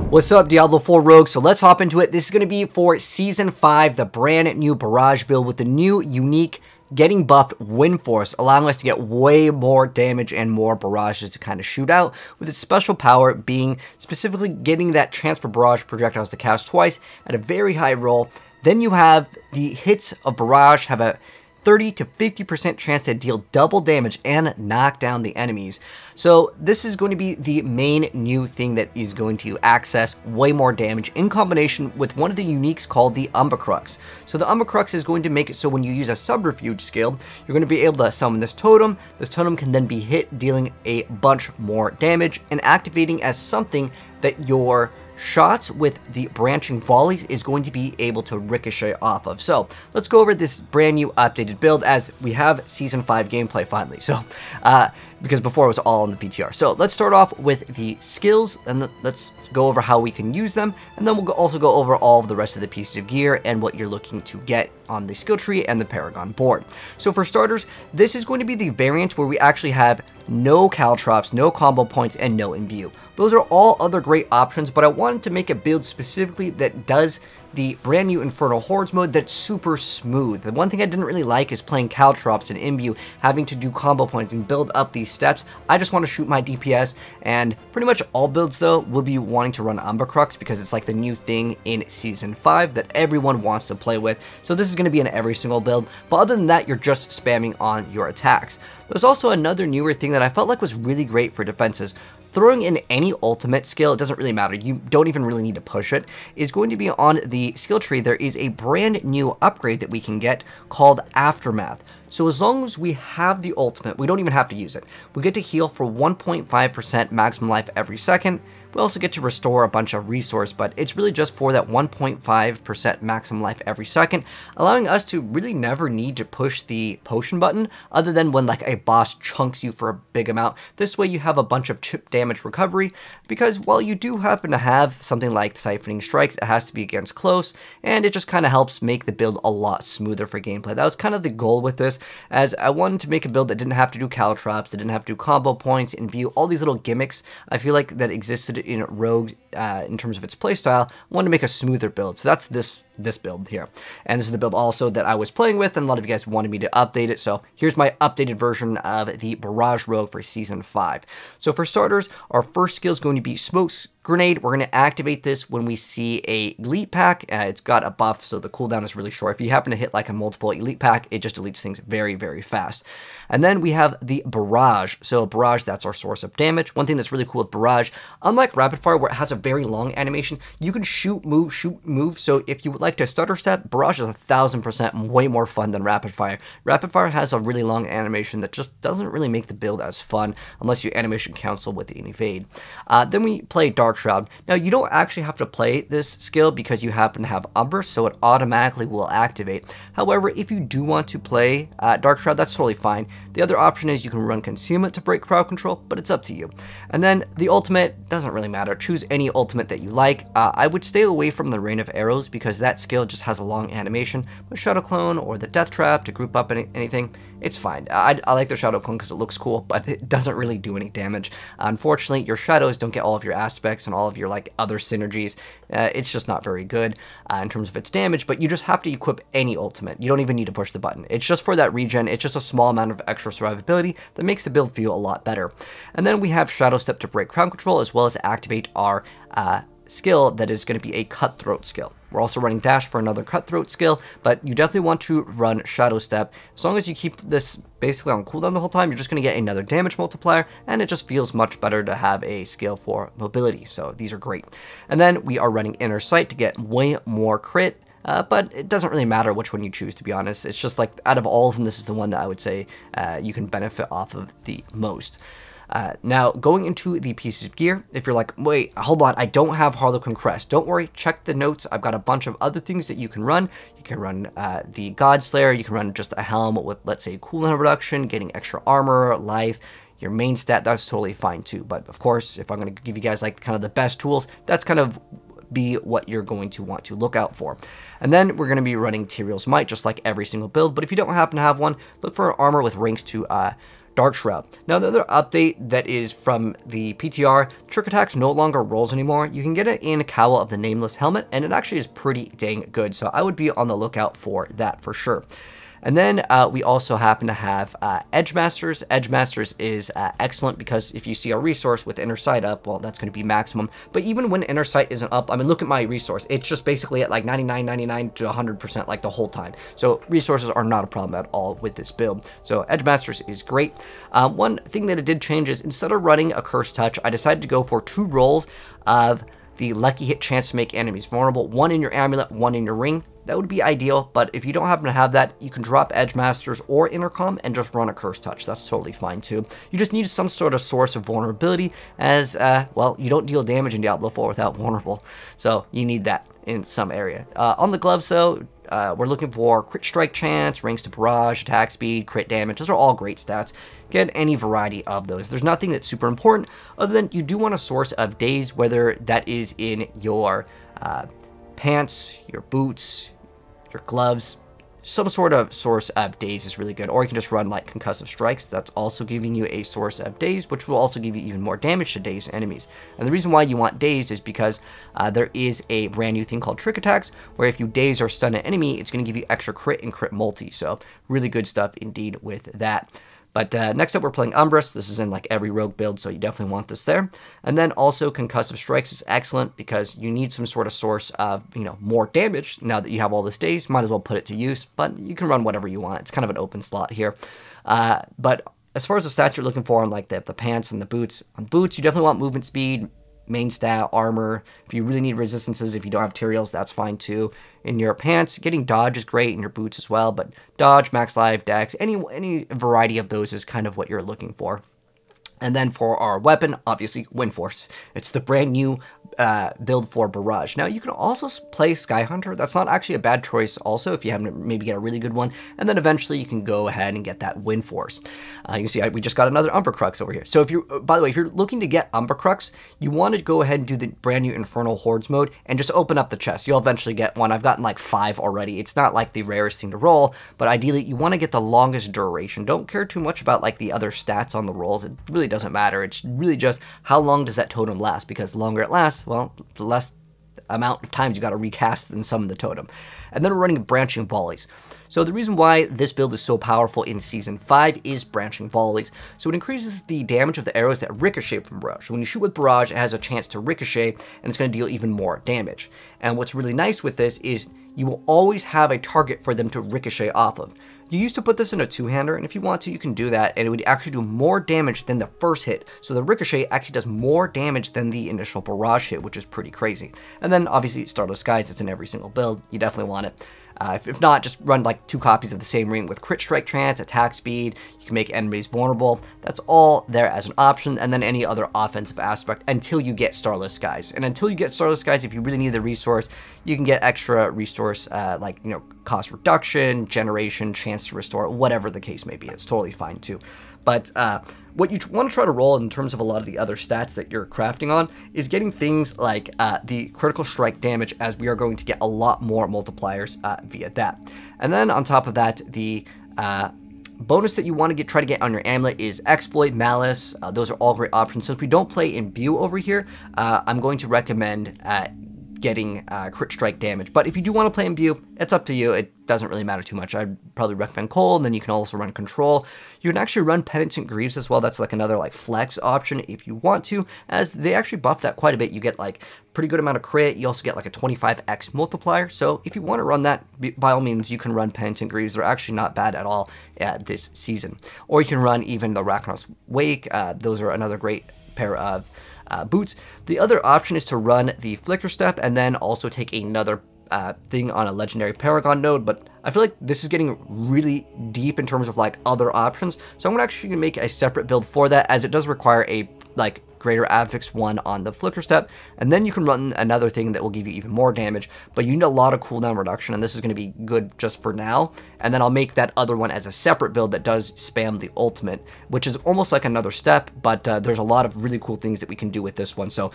What's up, Diablo 4 Rogue? So let's hop into it. This is going to be for Season 5, the brand new Barrage build with the new, unique, getting buffed Wind Force, allowing us to get way more damage and more barrages to kind of shoot out, with its special power being specifically getting that chance for barrage projectiles to cast twice at a very high roll. Then you have the hits of barrage have a 30 to 50% chance to deal double damage and knock down the enemies. So this is going to be the main new thing that is going to access way more damage in combination with one of the uniques called the Umbra-Crux. So the Umbra-Crux is going to make it so when you use a Subterfuge skill, you're going to be able to summon this totem. This totem can then be hit, dealing a bunch more damage and activating as something that your shots with the branching volleys is going to be able to ricochet off of. So let's go over this brand new updated build as we have Season 5 gameplay finally. So because before it was all in the PTR. So let's start off with the skills and let's go over how we can use them, and then we'll also go over all of the rest of the pieces of gear and what you're looking to get on the skill tree and the Paragon board. So for starters, this is going to be the variant where we actually have no caltrops, no combo points, and no imbue. Those are all other great options, but I wanted to make a build specifically that does the brand new Infernal Hordes mode that's super smooth. The one thing I didn't really like is playing caltrops and imbue, having to do combo points and build up these steps. I just want to shoot my DPS, and pretty much all builds though will be wanting to run Umbra-Crux because it's like the new thing in Season 5 that everyone wants to play with. So this is going to be in every single build, but other than that, you're just spamming on your attacks. There's also another newer thing that I felt like was really great for defenses. Throwing in any ultimate skill, it doesn't really matter, you don't even really need to push it, is going to be on the skill tree. There is a brand new upgrade that we can get called Aftermath. So as long as we have the ultimate, we don't even have to use it. We get to heal for 1.5% maximum life every second. We also get to restore a bunch of resource, but it's really just for that 1.5% maximum life every second, allowing us to really never need to push the potion button other than when like a boss chunks you for a big amount. This way you have a bunch of chip damage recovery, because while you do happen to have something like Siphoning Strikes, it has to be against close, and it just kind of helps make the build a lot smoother for gameplay. That was kind of the goal with this, as I wanted to make a build that didn't have to do caltrops, that didn't have to do combo points, imbue, all these little gimmicks I feel like that existed in Rogue in terms of its playstyle. I wanted to make a smoother build, so that's this build here. And this is the build also that I was playing with, and a lot of you guys wanted me to update it, so here's my updated version of the Barrage Rogue for Season 5. So for starters, our first skill is going to be Smoke Grenade. We're going to activate this when we see a elite pack. It's got a buff, so the cooldown is really short. If you happen to hit like a multiple elite pack, it just deletes things very, very fast. And then we have the Barrage. So Barrage, that's our source of damage. One thing that's really cool with Barrage, unlike Rapid Fire where it has a very long animation, you can shoot, move. So if you would like to stutter step, Barrage is 1000% way more fun than Rapid Fire. Rapid Fire has a really long animation that just doesn't really make the build as fun unless you animation cancel with the evade. Then we play Dark Shroud. Now you don't actually have to play this skill because you happen to have Umbra, so it automatically will activate. However, if you do want to play Dark Shroud, that's totally fine. The other option is you can run Concealment to break crowd control, but it's up to you. And then the ultimate doesn't really matter. Choose any ultimate that you like. I would stay away from the Rain of Arrows because that skill just has a long animation, but Shadow Clone or the Death Trap to group up anything, it's fine. I like the Shadow Clone because it looks cool, but it doesn't really do any damage. Unfortunately, your shadows don't get all of your aspects and all of your like other synergies. It's just not very good in terms of its damage, but you just have to equip any ultimate. You don't even need to push the button. It's just for that regen. It's just a small amount of extra survivability that makes the build feel a lot better. And then we have Shadow Step to break crowd control, as well as activate our skill that is going to be a Cutthroat skill. We're also running Dash for another Cutthroat skill, but you definitely want to run Shadow Step. As long as you keep this basically on cooldown the whole time, you're just going to get another damage multiplier, and it just feels much better to have a skill for mobility. So these are great. And then we are running Inner Sight to get way more crit. But it doesn't really matter which one you choose, to be honest. It's just like, out of all of them, this is the one that I would say you can benefit off of the most. Now, going into the pieces of gear, if you're like, wait, hold on, I don't have Harlequin Crest, don't worry, check the notes. I've got a bunch of other things that you can run. You can run the Godslayer, you can run just a helm with, let's say, cooldown reduction, getting extra armor, life, your main stat, that's totally fine too. But of course, if I'm going to give you guys like kind of the best tools, that's kind of be what you're going to want to look out for. And then we're going to be running Tyrael's Might, just like every single build, but if you don't happen to have one, look for armor with ranks to Dark Shroud. Now, the other update that is from the PTR, Trick Attacks no longer rolls anymore. You can get it in Cowl of the Nameless Helmet, and it actually is pretty dang good, so I would be on the lookout for that for sure. And then we also happen to have Edge Masters. Edge Masters is excellent because if you see a resource with Inner Sight up, well, that's going to be maximum. But even when Inner Sight isn't up, I mean, look at my resource. It's just basically at like 99, 99 to 100% like the whole time. So resources are not a problem at all with this build. So Edge Masters is great. One thing that it did change is instead of running a Curse Touch, I decided to go for 2 rolls of the Lucky Hit chance to make enemies vulnerable. 1 in your amulet, 1 in your ring. That would be ideal, but if you don't happen to have that, you can drop Edge Masters or Intercom and just run a Curse Touch. That's totally fine too. You just need some sort of source of vulnerability as, well, you don't deal damage in Diablo 4 without vulnerable. So you need that in some area. On the gloves though, we're looking for crit strike chance, ranks to barrage, attack speed, crit damage. Those are all great stats. Get any variety of those. There's nothing that's super important other than you do want a source of daze, whether that is in your pants, your boots, your gloves. Some sort of source of daze is really good, or you can just run like concussive strikes. That's also giving you a source of daze, which will also give you even more damage to daze enemies. And the reason why you want dazed is because there is a brand new thing called Trick Attacks, where if you daze or stun an enemy, it's going to give you extra crit and crit multi. So really good stuff indeed with that. But next up, we're playing Umbrus. This is in like every rogue build, so you definitely want this there. And then also Concussive Strikes is excellent because you need some sort of source of, you know, more damage. Now that you have all this daze, might as well put it to use, but you can run whatever you want. It's kind of an open slot here. But as far as the stats you're looking for on like the pants and the boots, on boots, you definitely want movement speed, main stat, armor. If you really need resistances, if you don't have materials, that's fine too. In your pants, getting dodge is great, in your boots as well, but dodge, max life, dex, any variety of those is kind of what you're looking for. And then for our weapon, obviously, Wind Force. It's the brand new build for Barrage. Now, you can also play Sky Hunter. That's not actually a bad choice also if you happen to maybe get a really good one. And then eventually you can go ahead and get that Wind Force. You can see we just got another Umber Crux over here. So if you're, by the way, if you're looking to get Umber Crux, you want to go ahead and do the brand new Infernal Hordes mode and just open up the chest. You'll eventually get one. I've gotten like 5 already. It's not like the rarest thing to roll, but ideally you want to get the longest duration. Don't care too much about like the other stats on the rolls. It really doesn't matter. It's really just how long does that totem last, because the longer it lasts, well, the less amount of times you got to recast and summon the totem. And then we're running Branching Volleys. So the reason why this build is so powerful in Season 5 is Branching Volleys. So it increases the damage of the arrows that ricochet from Barrage. So when you shoot with Barrage, it has a chance to ricochet, and it's going to deal even more damage. And what's really nice with this is you will always have a target for them to ricochet off of. You used to put this in a two-hander, and if you want to, you can do that, and it would actually do more damage than the first hit. So the ricochet actually does more damage than the initial barrage hit, which is pretty crazy. And then obviously Starless Skies, it's in every single build. You definitely want it. If not, just run like 2 copies of the same ring with crit strike chance, attack speed. You can make enemies vulnerable. That's all there as an option, and then any other offensive aspect until you get Starless Skies. And until you get Starless Skies, if you really need the resource, you can get extra resource like, you know, cost reduction, generation, chance to restore, whatever the case may be. It's totally fine too. But what you want to try to roll in terms of a lot of the other stats that you're crafting on is getting things like the critical strike damage, as we are going to get a lot more multipliers via that. And then on top of that, the bonus that you want to try to get on your amulet is Exploit, Malice. Those are all great options. Since we don't play Imbue over here, I'm going to recommend getting crit strike damage. But if you do want to play Imbue, it's up to you. It doesn't really matter too much. I'd probably recommend Cold, and then you can also run Control. You can actually run Penitent Greaves as well. That's like another like flex option if you want to, as they actually buff that quite a bit. You get like pretty good amount of crit. You also get like a 25x multiplier. So if you want to run that, by all means, you can run Penitent Greaves. They're actually not bad at all this season. Or you can run even the Rakanos Wake. Those are another great pair of boots. The other option is to run the Flicker Step and then also take another thing on a legendary Paragon node, but I feel like this is getting really deep in terms of like other options, so I'm actually gonna make a separate build for that, as it does require a like greater affix 1 on the Flicker Step, and then you can run another thing that will give you even more damage, but you need a lot of cooldown reduction, and this is going to be good just for now. And then I'll make that other one as a separate build that does spam the ultimate, which is almost like another step, but there's a lot of really cool things that we can do with this one. So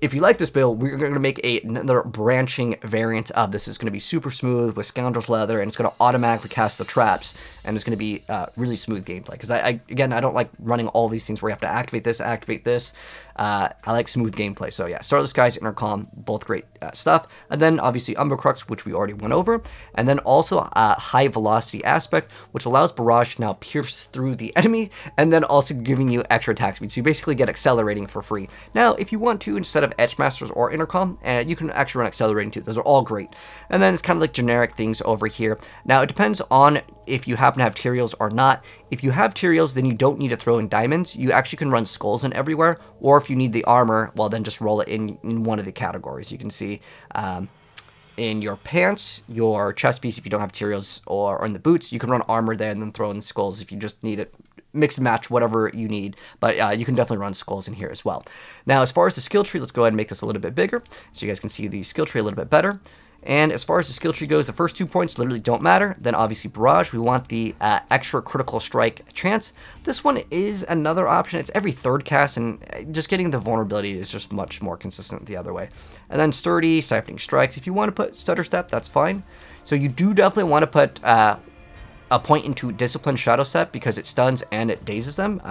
if you like this build, we're going to make another branching variant of this. It's going to be super smooth with Scoundrel's Leather, and it's going to automatically cast the traps, and it's going to be really smooth gameplay. Because again, I don't like running all these things where you have to activate this, activate this. I like smooth gameplay. So yeah, Starless Skies, Intercom, both great stuff. And then obviously Umbra-Crux, which we already went over. And then also High Velocity Aspect, which allows Barrage to now pierce through the enemy, and then also giving you extra attack speed. So you basically get accelerating for free. Now, if you want to, instead of Etchmasters or Intercom, you can actually run accelerating too. Those are all great. And then it's kind of like generic things over here. Now, it depends on if you happen to have Tyraels or not. If you have Tyraels, then you don't need to throw in diamonds. You actually can run skulls in everywhere, or if you need the armor, well, then just roll it in one of the categories. You can see in your pants, your chest piece, if you don't have Tyraels, or in the boots, you can run armor there and then throw in skulls if you just need it. Mix and match whatever you need, but you can definitely run skulls in here as well. Now, as far as the skill tree, let's go ahead and make this a little bit bigger so you guys can see the skill tree a little bit better. And as far as the skill tree goes, the first 2 points literally don't matter. Then obviously Barrage, we want the extra critical strike chance. This one is another option. It's every third cast, and just getting the vulnerability is just much more consistent the other way. And then Sturdy, Siphoning Strikes. If you want to put Stutter Step, that's fine. So you do definitely want to put a point into Discipline Shadow Step because it stuns and it dazes them.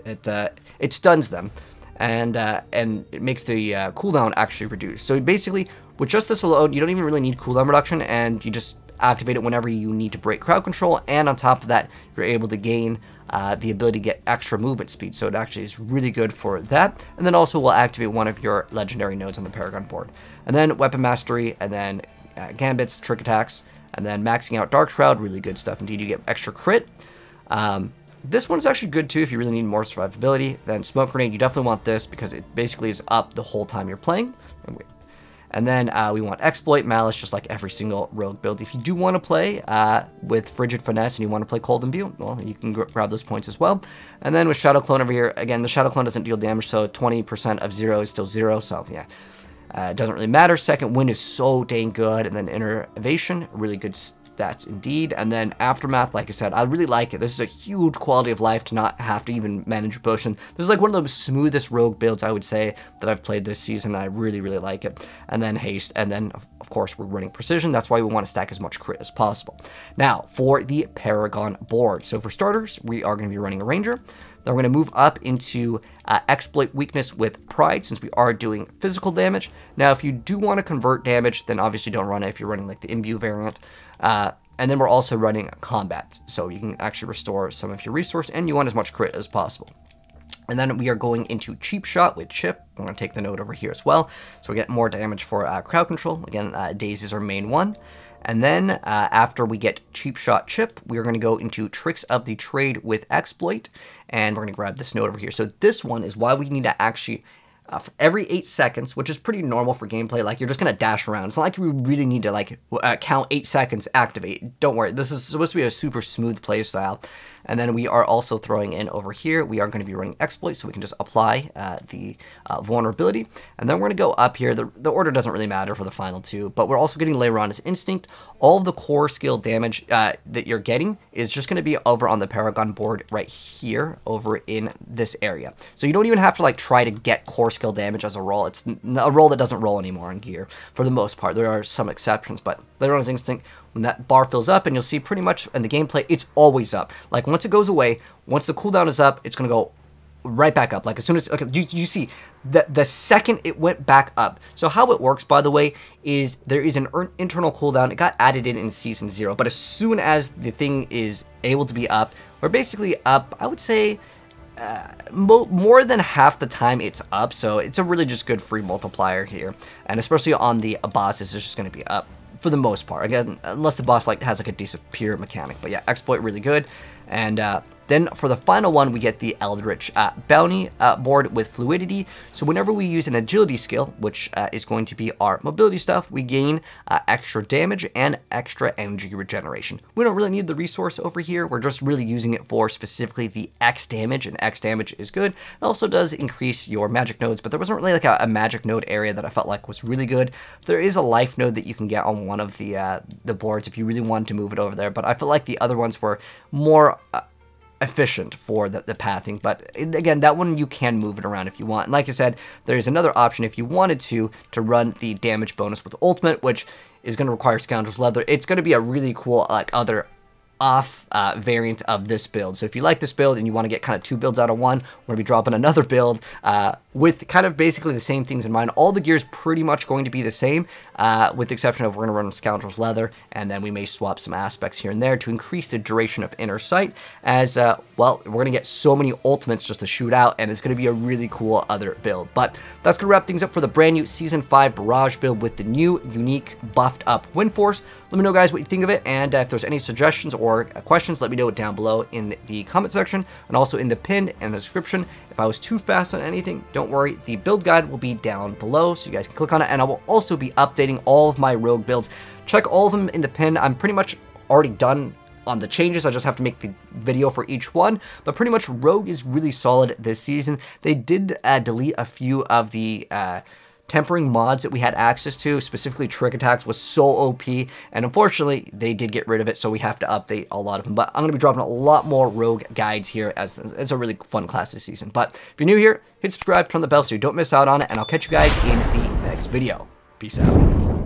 It stuns them, and it makes the cooldown actually reduce. So basically, with just this alone, you don't even really need cooldown reduction, and you just activate it whenever you need to break crowd control, and on top of that, you're able to gain the ability to get extra movement speed, so it actually is really good for that. And then also will activate one of your legendary nodes on the Paragon board. And then Weapon Mastery, and then Gambits, Trick Attacks, and then maxing out Dark Shroud, really good stuff indeed. You get extra crit. This one's actually good too if you really need more survivability. Then Smoke Grenade, you definitely want this because it basically is up the whole time you're playing. And then we want Exploit, Malice, just like every single rogue build. If you do want to play with Frigid Finesse and you want to play Cold Imbue, well, you can grab those points as well. And then with Shadow Clone over here, again, the Shadow Clone doesn't deal damage, so 20% of 0 is still 0, so yeah. It doesn't really matter. Second Wind is so dang good. And then Innervation, really good stats indeed. And then Aftermath, like I said, I really like it. This is a huge quality of life to not have to even manage a potion. This is like one of the smoothest rogue builds, I would say, that I've played this season. I really, really like it. And then Haste. And then, of course, we're running Precision. That's why we want to stack as much crit as possible. Now, for the Paragon board. So for starters, we are going to be running a Ranger. Then we're going to move up into Exploit Weakness with Pride, since we are doing physical damage. Now, if you do want to convert damage, then obviously don't run it if you're running like the Imbue variant. And then we're also running Combat, so you can actually restore some of your resource, and you want as much crit as possible. And then we are going into Cheap Shot with Chip. I'm going to take the node over here as well, so we get more damage for crowd control. Again, Daze is our main one. And then after we get Cheap Shot Chip, we're going to go into Tricks of the Trade with Exploit, and we're going to grab this node over here. So this one is why we need to actually, for every 8 seconds, which is pretty normal for gameplay, like you're just going to dash around. It's not like we really need to like count 8 seconds, activate. Don't worry, this is supposed to be a super smooth play style. And then we are also throwing in over here, we are going to be running Exploit, so we can just apply the vulnerability. And then we're going to go up here. The order doesn't really matter for the final 2, but we're also getting Leiron's Instinct. All of the core skill damage that you're getting is just going to be over on the Paragon board right here, over in this area. So you don't even have to like try to get core skill damage as a roll. It's a roll that doesn't roll anymore in Gear for the most part. There are some exceptions, but Leiron's Instinct, when that bar fills up, and you'll see pretty much in the gameplay, it's always up. Like once it goes away, once the cooldown is up, it's going to go right back up. Like as soon as, okay, you see the second it went back up. So how it works, by the way, is there is an internal cooldown. It got added in Season 0, but as soon as the thing is able to be up, we're basically up, I would say, more than half the time it's up. So it's a really just good free multiplier here, and especially on the bosses, it's just going to be up for the most part. Again, unless the boss like has like a disappear mechanic. But yeah, Exploit really good. And then for the final one, we get the Eldritch Bounty board with Fluidity. So whenever we use an agility skill, which is going to be our mobility stuff, we gain extra damage and extra energy regeneration. We don't really need the resource over here. We're just really using it for specifically the X damage, and X damage is good. It also does increase your magic nodes, but there wasn't really like a magic node area that I felt like was really good. There is a life node that you can get on one of the boards if you really wanted to move it over there, but I feel like the other ones were more efficient for the pathing. But again, that one you can move it around if you want. And like I said, there's another option if you wanted to run the damage bonus with ultimate, which is going to require Scoundrel's Leather. It's going to be a really cool other off variant of this build. So if you like this build and you want to get kind of 2 builds out of one, we're going to be dropping another build with kind of basically the same things in mind. All the gear is pretty much going to be the same, with the exception of we're going to run Scoundrel's Leather, and then we may swap some aspects here and there to increase the duration of Inner Sight, as, well, we're going to get so many ultimates just to shoot out, and it's going to be a really cool other build. But that's going to wrap things up for the brand new Season 5 Barrage build with the new, unique, buffed up Wind Force. Let me know, guys, what you think of it, and if there's any suggestions or questions, let me know down below in the comment section, and also in the pin and the description. If I was too fast on anything, don't worry, the build guide will be down below, so you guys can click on it, and I will also be updating all of my rogue builds. Check all of them in the pin. I'm pretty much already done on the changes. I just have to make the video for each one, but pretty much rogue is really solid this season. They did delete a few of the tempering mods that we had access to, specifically Trick Attacks was so OP, and unfortunately they did get rid of it, so we have to update a lot of them. But I'm going to be dropping a lot more rogue guides here, as it's a really fun class this season. But if you're new here, hit subscribe, turn on the bell so you don't miss out on it, and I'll catch you guys in the next video. Peace out.